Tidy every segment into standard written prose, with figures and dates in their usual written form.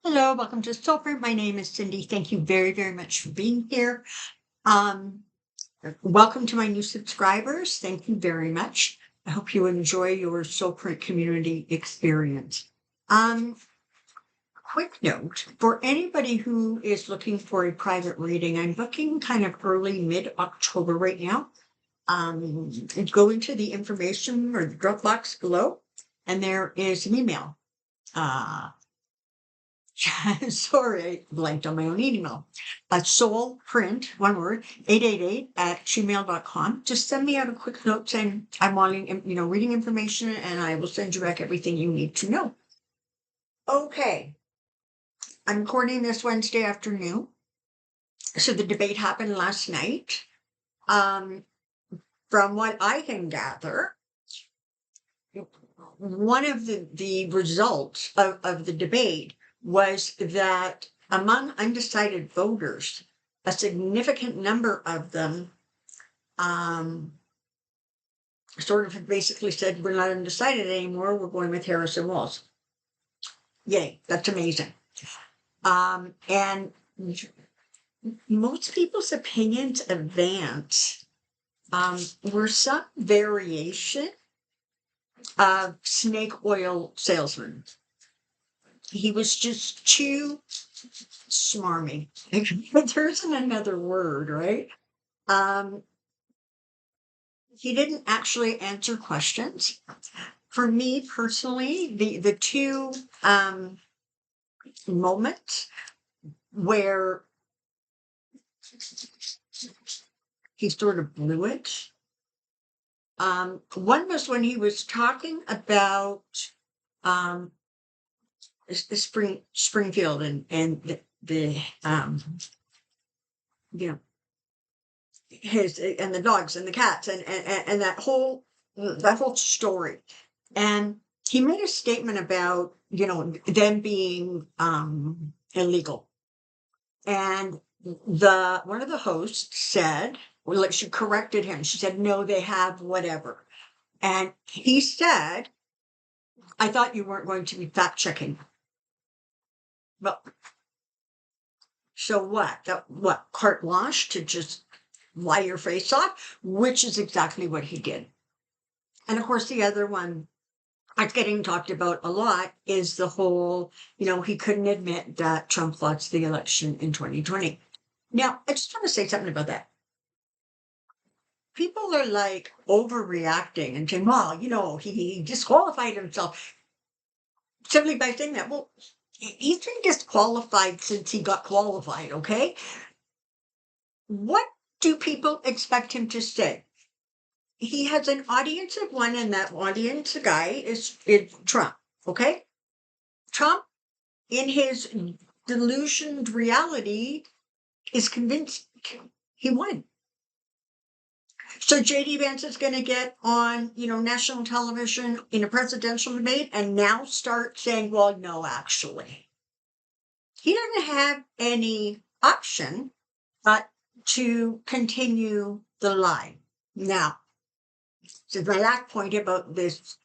Hello, welcome to Soulprint. My name is Cindy. Thank you very, very much for being here. Um, Welcome to my new subscribers. Thank you very much. I hope you enjoy your Soulprint community experience. Um, Quick note for anybody who is looking for a private reading, I'm booking kind of early mid-October right now. Go into the information or the drop box below, and there is an email. Sorry, I blanked on my own email. Soul print, one word, 888 at gmail.com. Just send me out a quick note saying I'm wanting, reading information, and I will send you back everything you need to know. Okay. I'm recording this Wednesday afternoon. So the debate happened last night. Um, from what I can gather, one of the results of the debate was that among undecided voters, a significant number of them sort of basically said, we're not undecided anymore, we're going with Harris and Walz. Yay, that's amazing. And most people's opinions of Vance were some variation of snake oil salesman. He was just too smarmy. There isn't another word, right? He didn't actually answer questions. For me personally, the two moments where he sort of blew it. One was when he was talking about Springfield and the you know his and the dogs and the cats and that whole story. And he made a statement about them being illegal. And the one of the hosts said, well, like, she corrected him. She said, no, they have whatever. And he said, I thought you weren't going to be fact checking. Well, so what? What, carte blanche to just lie your face off? Which is exactly what he did. And of course, the other one that's getting talked about a lot is the whole, he couldn't admit that Trump lost the election in 2020. Now, I just want to say something about that. People are like overreacting and saying, well, he disqualified himself simply by saying that. Well, he's been disqualified since he got qualified, okay? What do people expect him to say? He has an audience of one, and that audience guy is Trump, okay? Trump, in his delusioned reality, is convinced he won. So JD Vance is going to get on, national television in a presidential debate and now start saying, well, no, actually. He doesn't have any option but to continue the lie. Now, so my last point about this,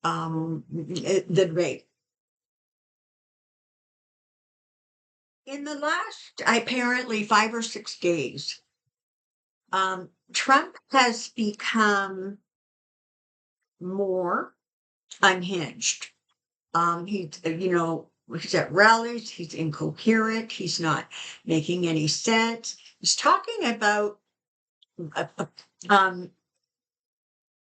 the debate. In the last, apparently 5 or 6 days, Trump has become more unhinged. He's at rallies, he's incoherent, he's not making any sense. He's talking about um,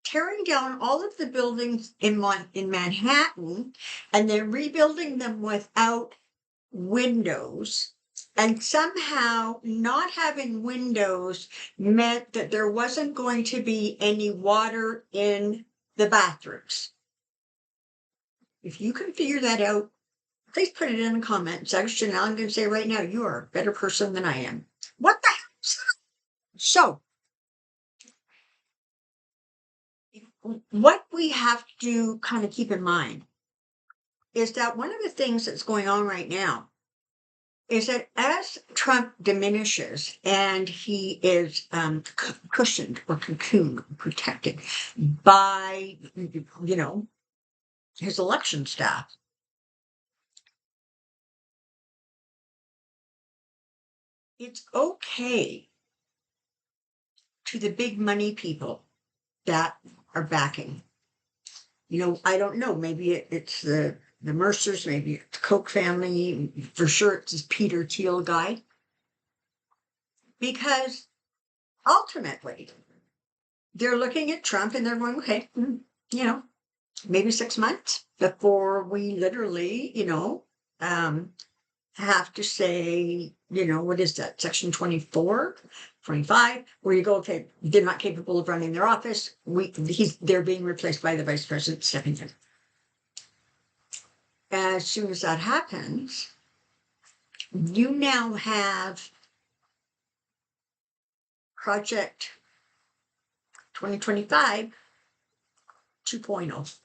tearing down all of the buildings in Manhattan and then rebuilding them without windows. And somehow not having windows meant that there wasn't going to be any water in the bathrooms. If you can figure that out, please put it in the comment section. I'm going to say right now, you are a better person than I am. What the hell? So, what we have to kind of keep in mind is that one of the things that's going on right now is that as Trump diminishes and he is cushioned or cocooned, protected by, his election staff, It's okay to the big money people that are backing. I don't know. Maybe it's the Mercers, maybe it's the Koch family. For sure, it's this Peter Thiel guy. Because ultimately, they're looking at Trump and they're going, okay, you know, maybe 6 months before we literally, um, have to say, what is that, section 24, 25, where you go, okay, they're not capable of running their office. They're being replaced by the vice president stepping in. As soon as that happens, you now have Project 2025 2.0,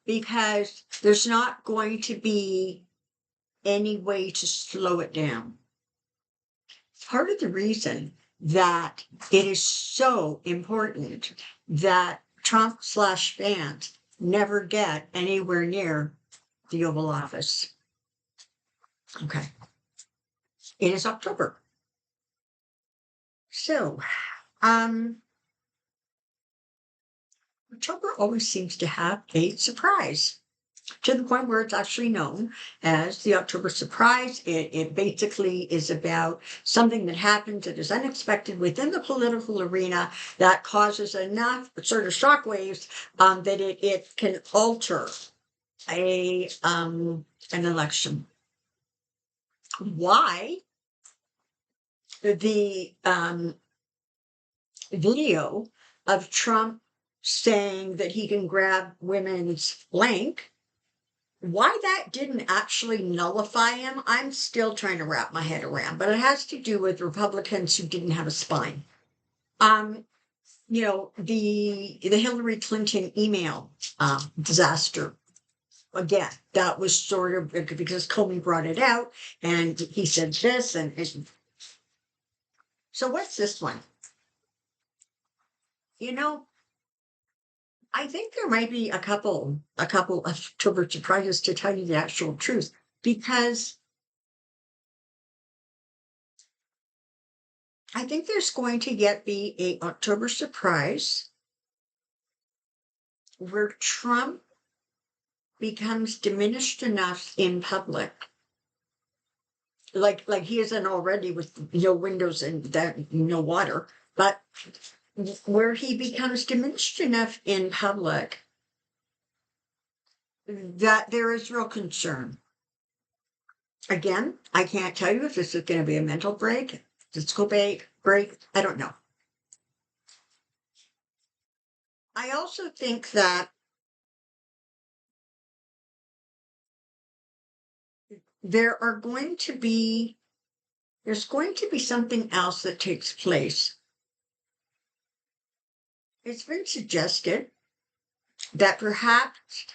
because there's not going to be any way to slow it down. Part of the reason that it is so important that Trump/fans never get anywhere near the Oval Office. Okay. It is October. So, October always seems to have a surprise, to the point where it's actually known as the October surprise. It basically is about something that happens that is unexpected within the political arena that causes enough sort of shockwaves that it can alter an election. Why the video of Trump saying that he can grab women's blank, why that didn't actually nullify him, I'm still trying to wrap my head around, but it has to do with Republicans who didn't have a spine. The Hillary Clinton email disaster. Again, that was sort of because Comey brought it out and he said this so what's this one? I think there might be a couple of October surprises, to tell you the actual truth, because I think there's going to be a October surprise where Trump becomes diminished enough in public, like he isn't already, with no windows and that no water, but where he becomes diminished enough in public that there is real concern. Again, I can't tell you if this is going to be a mental break, physical break. I don't know. I also think that there's going to be something else that takes place. It's been suggested that perhaps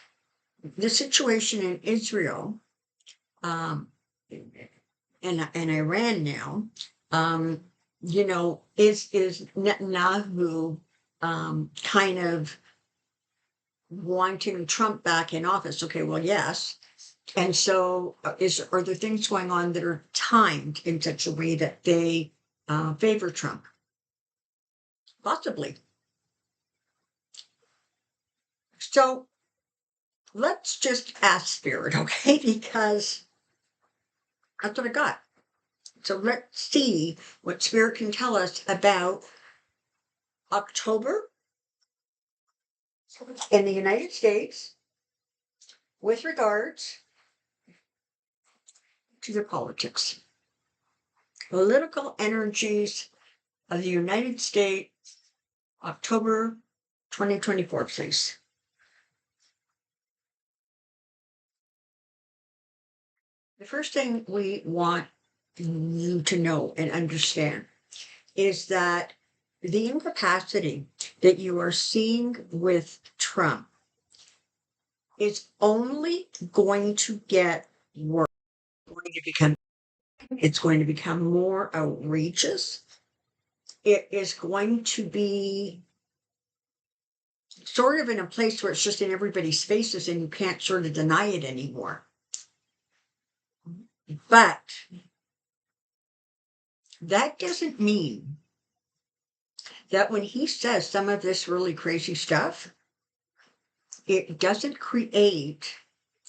the situation in Israel, and Iran now, is Netanyahu kind of wanting Trump back in office? Okay, well, yes. And so, are there things going on that are timed in such a way that they favor Trump? Possibly. So let's just ask Spirit, okay? Because that's what I got. So let's see what Spirit can tell us about October in the United States with regards to the politics. Political energies of the United States, October 2024, please. The first thing we want you to know and understand is that the incapacity that you are seeing with Trump is only going to get worse. It's going to become more outrageous. It is going to be sort of in a place where it's just in everybody's faces and you can't sort of deny it anymore. But That doesn't mean that when he says some of this really crazy stuff, it doesn't create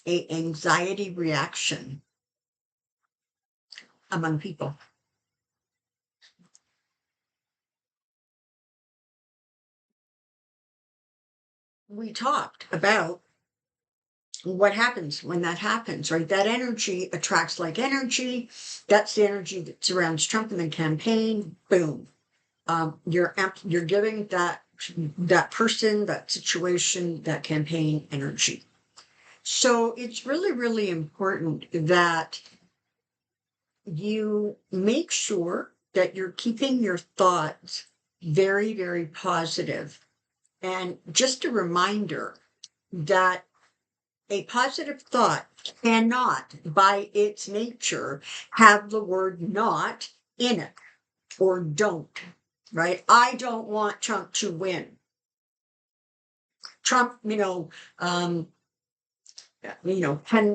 a anxiety reaction among people. We talked about what happens when that happens, right? That energy attracts like energy. That's the energy that surrounds Trump in the campaign. Boom. You're giving that person, that situation, that campaign energy. So it's really, really important that you make sure that you're keeping your thoughts very, very positive. And just a reminder that a positive thought cannot, by its nature, have the word not in it or don't, right? I don't want Trump to win. Trump,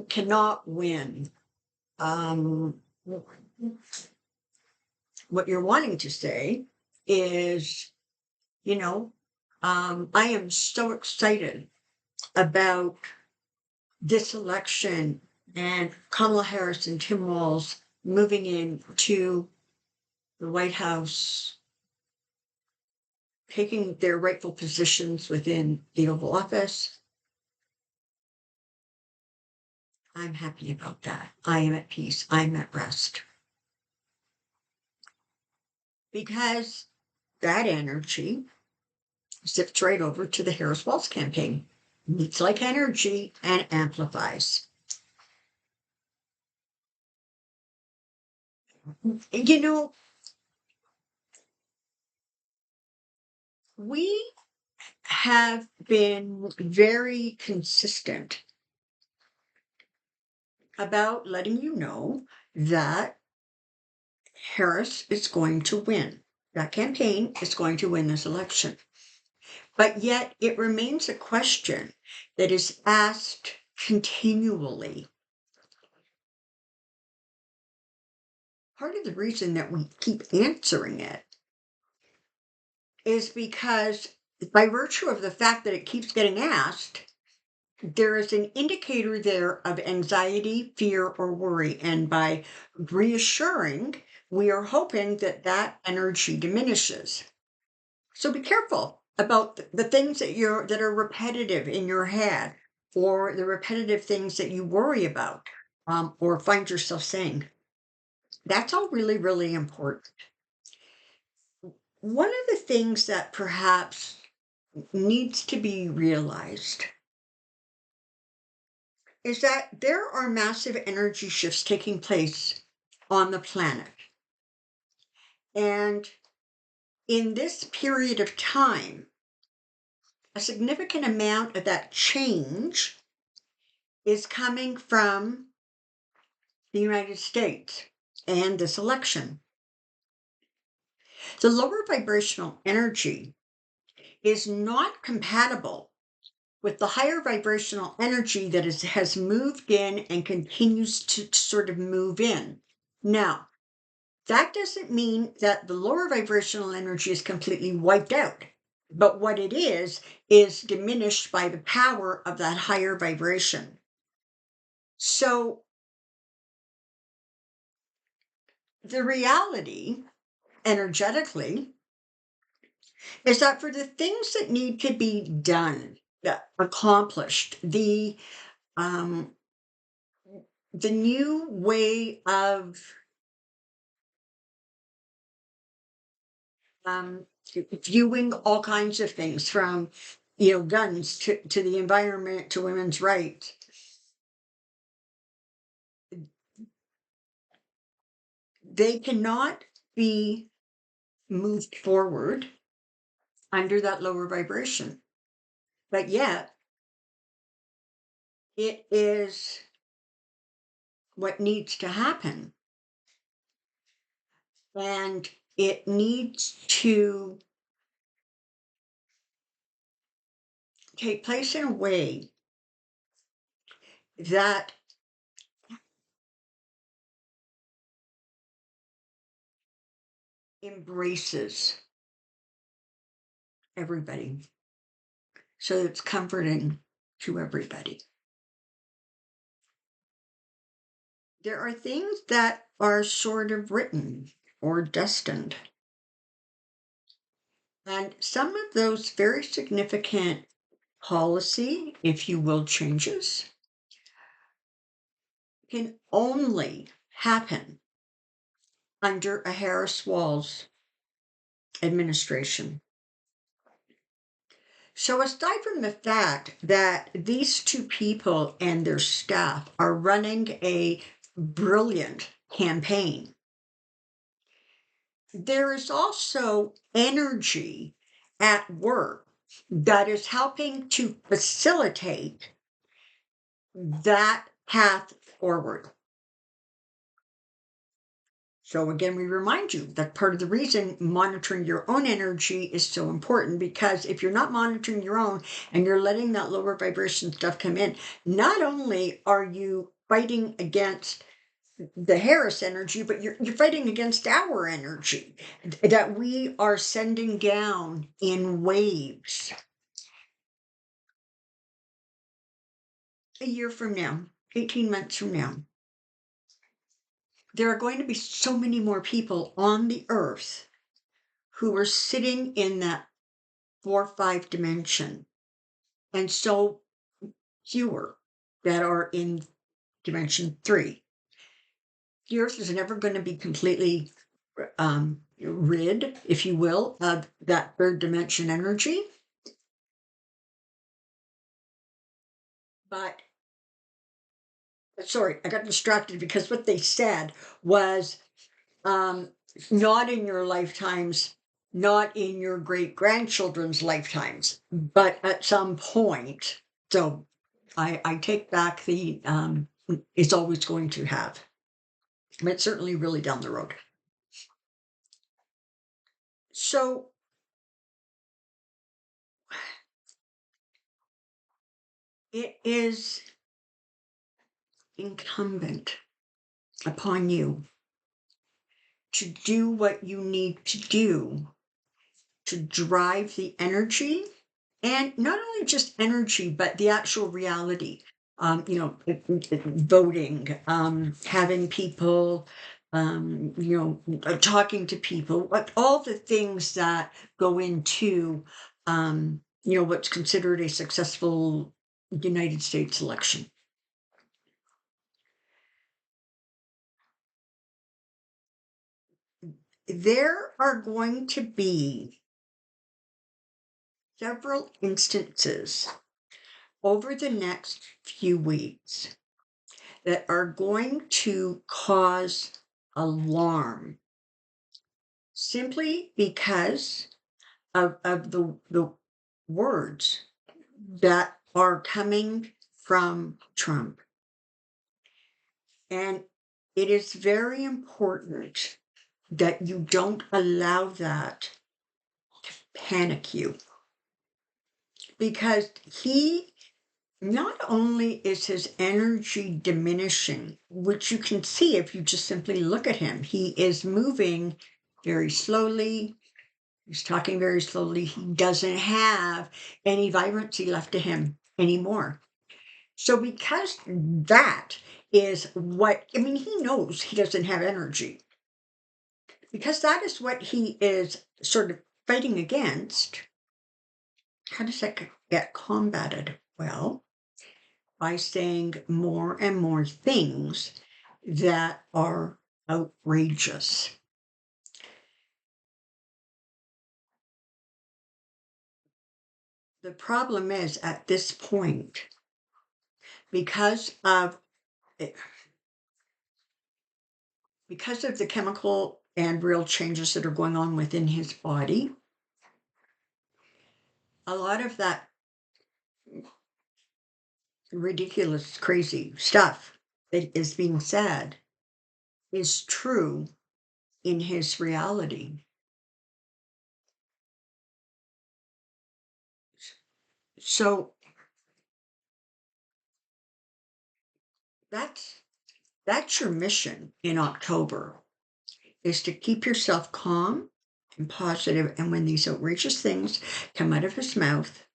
cannot win. Um, what you're wanting to say is, I am so excited about this election and Kamala Harris and Tim Walz moving in to the White House, taking their rightful positions within the Oval Office. I'm happy about that. I am at peace. I'm at rest. Because that energy zips right over to the Harris Walz campaign. Meets like energy and amplifies. You know, we have been very consistent about letting you know that Harris is going to win. That campaign is going to win this election. But yet it remains a question that is asked continually. Part of the reason that we keep answering it is because, by virtue of the fact that it keeps getting asked, there is an indicator there of anxiety, fear, or worry. And by reassuring, we are hoping that that energy diminishes. So be careful about the things that are repetitive in your head, or the repetitive things that you worry about, or find yourself saying. That's all really, really important. One of the things that perhaps needs to be realized is that there are massive energy shifts taking place on the planet. And in this period of time, a significant amount of that change is coming from the United States and this election. The lower vibrational energy is not compatible with the higher vibrational energy that has moved in and continues to sort of move in. Now, that doesn't mean that the lower vibrational energy is completely wiped out. But what it is diminished by the power of that higher vibration. So the reality, energetically, is that for the things that need to be done, accomplished, um, the new way of um, viewing all kinds of things, from guns to the environment to women's rights, they cannot be moved forward under that lower vibration. But yet, it is what needs to happen. And it needs to take place in a way that embraces everybody. So it's comforting to everybody. There are things that are sort of written or destined. And some of those very significant policy, if you will, changes can only happen under a Harris Walls administration. So, aside from the fact that these two people and their staff are running a brilliant campaign, there is also energy at work that is helping to facilitate that path forward. So again, we remind you that part of the reason monitoring your own energy is so important, because if you're not monitoring your own and you're letting that lower vibration stuff come in, not only are you fighting against the Harris energy, but you're fighting against our energy that we are sending down in waves. A year from now, 18 months from now, there are going to be so many more people on the earth who are sitting in that 4-5 dimension, and so fewer that are in dimension 3. The earth is never going to be completely rid, if you will, of that third dimension energy. But sorry, I got distracted because what they said was um, not in your lifetimes, not in your great grandchildren's lifetimes, but at some point. So I take back the it's always going to have. But it's certainly really down the road. So it is incumbent upon you to do what you need to do to drive the energy, and not only just energy, but the actual reality. Voting, having people, talking to people, all the things that go into, what's considered a successful United States election. There are going to be several instances over the next few weeks that are going to cause alarm, simply because of the words that are coming from Trump. And it is very important that you don't allow that to panic you, because he not only is his energy diminishing, which you can see if you just simply look at him, he is moving very slowly. He's talking very slowly. He doesn't have any vibrancy left to him anymore. So, because that is what, I mean, he knows he doesn't have energy. Because that is what he is sort of fighting against. How does that get combated? Well, by saying more and more things that are outrageous. The problem is, at this point, because of the chemical and real changes that are going on within his body, a lot of that ridiculous, crazy stuff that is being said is true in his reality. So that's your mission in October, is to keep yourself calm, and positive. And when these outrageous things come out of his mouth,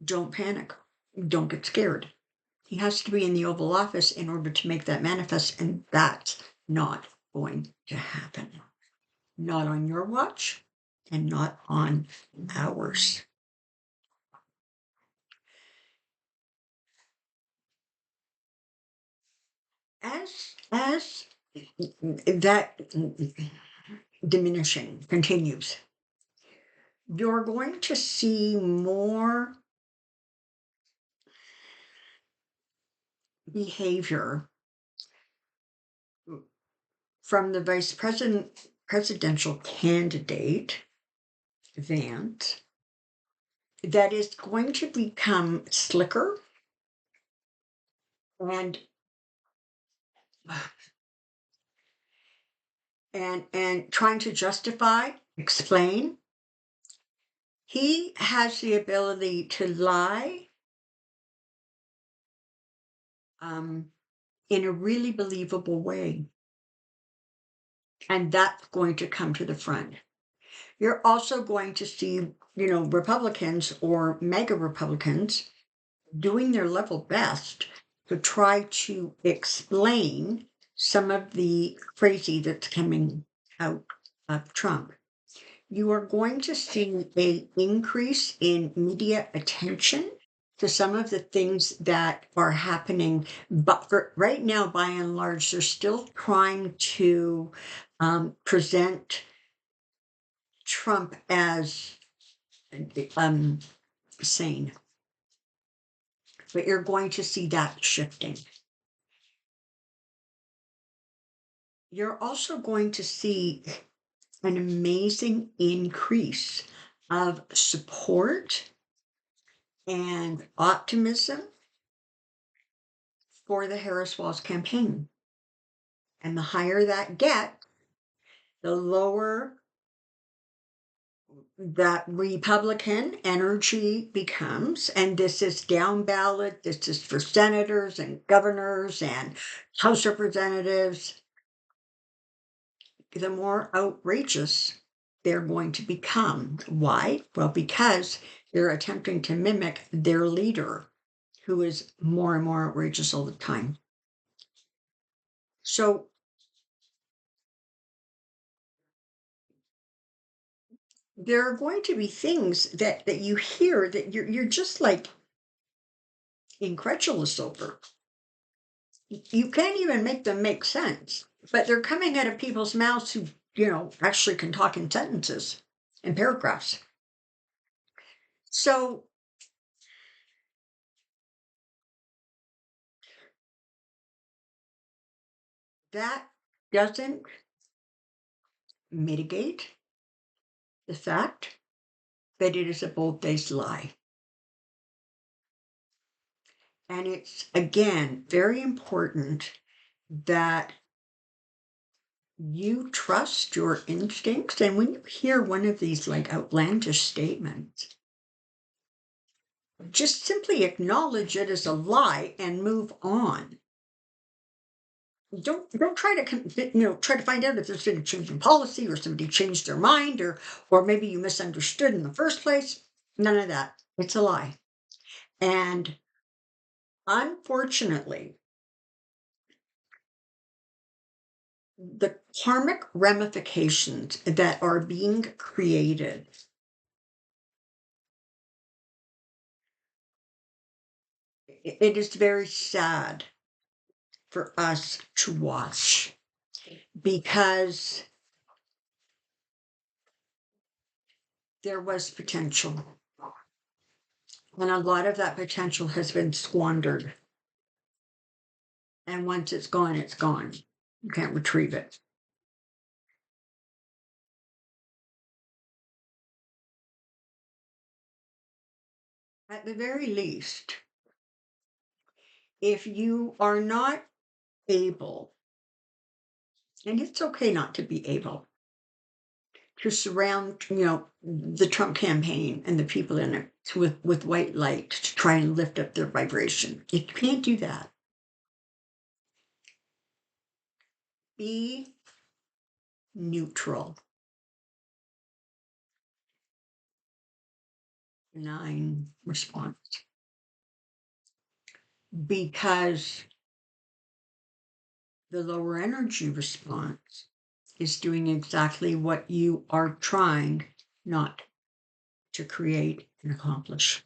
don't panic. Don't get scared. He has to be in the Oval Office in order to make that manifest, and that's not going to happen. Not on your watch and not on ours. As that diminishing continues, you're going to see more behavior from the presidential candidate, Vance, that is going to become slicker and trying to justify, explain. He has the ability to lie in a really believable way. And that's going to come to the front. You're also going to see, Republicans or mega Republicans doing their level best to try to explain some of the crazy that's coming out of Trump. You are going to see an increase in media attention to some of the things that are happening. But for right now, by and large, they're still trying to present Trump as sane. But you're going to see that shifting. You're also going to see an amazing increase of support and optimism for the Harris-Walz campaign. And the higher that gets, the lower that Republican energy becomes. And this is down ballot. This is for senators and governors and House representatives. The more outrageous they're going to become. Why? Well, because they're attempting to mimic their leader, who is more and more outrageous all the time. So there are going to be things that you hear that you're just like incredulous over. You can't even make them make sense, but they're coming out of people's mouths who, actually can talk in sentences and paragraphs. So that doesn't mitigate the fact that it is a bold-faced lie. And it's, again, very important that you trust your instincts. And when you hear one of these like outlandish statements, just simply acknowledge it as a lie and move on. Don't try to try to find out if there's been a change in policy or somebody changed their mind or maybe you misunderstood in the first place. None of that. It's a lie. And unfortunately, the karmic ramifications that are being created it is very sad for us to watch because there was potential and a lot of that potential has been squandered, and once it's gone, you can't retrieve it. At the very least, if you are not able, and it's okay not to be able, to surround, the Trump campaign and the people in it with white light to try and lift up their vibration. If you can't do that, be neutral. 9 response because the lower energy response is doing exactly what you are trying not to create and accomplish.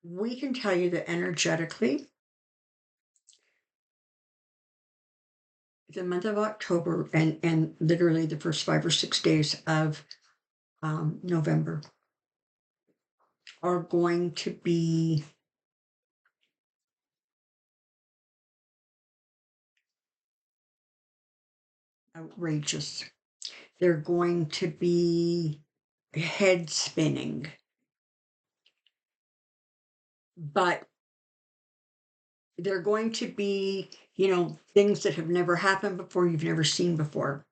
We can tell you that energetically, the month of October and literally the first 5 or 6 days of November are going to be outrageous. They're going to be head spinning, but they're going to be, things that have never happened before, you've never seen before.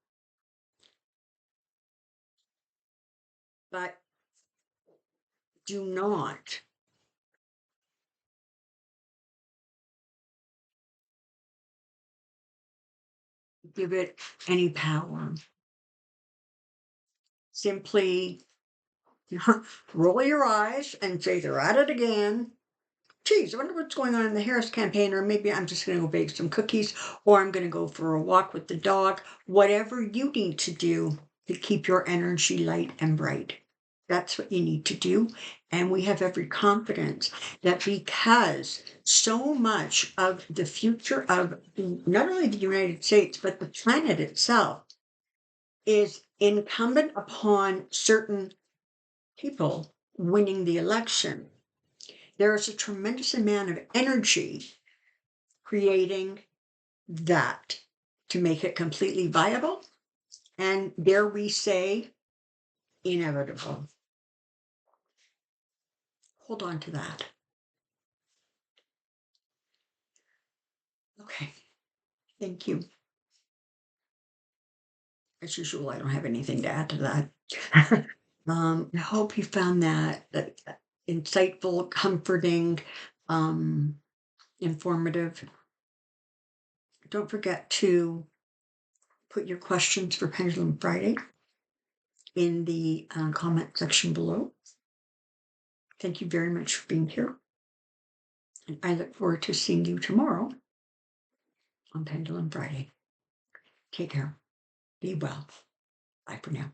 But do not give it any power. Simply roll your eyes and say, they're at it again. Geez, I wonder what's going on in the Harris campaign, or maybe I'm just going to go bake some cookies, or I'm going to go for a walk with the dog. Whatever you need to do to keep your energy light and bright. That's what you need to do. And we have every confidence that because so much of the future of not only the United States, but the planet itself is incumbent upon certain people winning the election, there is a tremendous amount of energy creating that to make it completely viable. And dare we say, inevitable. Hold on to that. Okay. Thank you. As usual, I don't have anything to add to that. I hope you found that insightful, comforting, informative. Don't forget to put your questions for Pendulum Friday in the comment section below. Thank you very much for being here. And I look forward to seeing you tomorrow on Pendulum Friday. Take care. Be well. Bye for now.